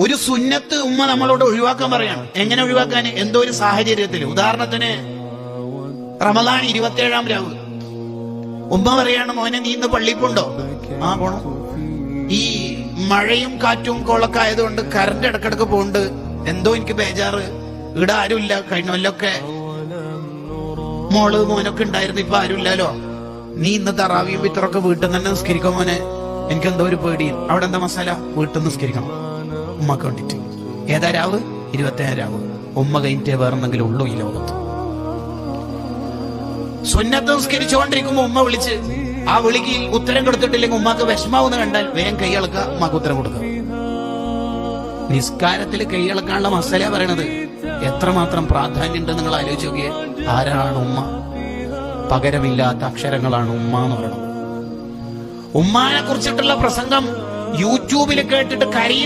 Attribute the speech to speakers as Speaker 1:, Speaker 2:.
Speaker 1: ഒരു സുന്നത്ത് ഉമ്മ നമ്മളോട് ഒഴിവാക്കാൻ പറയാണ്. എങ്ങനെ ഒഴിവാക്കാൻ? എന്തോ ഒരു സാഹചര്യത്തിൽ, ഉദാഹരണത്തിന് റമദാൻ 27-ാം രാവ് ഉമ്മ പറയാണ്, മോനെ നീ ഇന്ന് പള്ളിയിൽ പോണ്ടോ? ആ പോണം. ഈ മഴയും കാറ്റും കോളൊക്കെ ആയതുകൊണ്ട് കറണ്ട് ഇടക്കിടക്ക് പോണ്ട്, എന്തോ എനിക്ക് ബേജാറ്, ഇവിടെ ആരുമില്ല. കഴിഞ്ഞ കൊല്ലൊക്കെ മോള് മോനൊക്കെ ഉണ്ടായിരുന്നു, ഇപ്പൊ ആരുമില്ലല്ലോ. നീ ഇന്ന് തറാവിയും വിത്തറൊക്കെ വീട്ടിൽ നിന്ന് തന്നെ നിസ്കരിക്കോ മോനെ, എനിക്കെന്തോ ഒരു പേടി. അവിടെ എന്താ മസാല? വീട്ടിൽ നിസ്കരിക്കണം ഉമ്മക്ക് വേണ്ടിട്ട്. ഏതാ രാവ്? 27-ാം രാവ്. ഉമ്മ കഴിഞ്ഞിട്ടേ വേറെന്തെങ്കിലും ഉള്ളൂ ഈ ലോകത്ത്. സുന്നത്ത് നിസ്കരിച്ചുകൊണ്ടിരിക്കുമ്പോ ഉമ്മ വിളിച്ച് ആ വിളിക്ക് ഉത്തരം കൊടുത്തിട്ടില്ലെങ്കിൽ ഉമ്മക്ക് വിഷമാവെന്ന് കണ്ടാൽ വേഗം കൈയളക്കുക, ഉമ്മക്ക് ഉത്തരം കൊടുക്കുക. നിസ്കാരത്തിൽ കൈയളക്കാനുള്ള മസാല പറയണത് എത്രമാത്രം പ്രാധാന്യം ഉണ്ട് നിങ്ങൾ ആലോചിച്ച് നോക്കിയേ. ആരാണ് ഉമ്മ? പകരമില്ലാത്ത അക്ഷരങ്ങളാണ് ഉമ്മ എന്ന് പറയുന്നത്. ഉമ്മാനെ കുറിച്ചിട്ടുള്ള പ്രസംഗം യൂട്യൂബിൽ കേട്ടിട്ട് കരയും.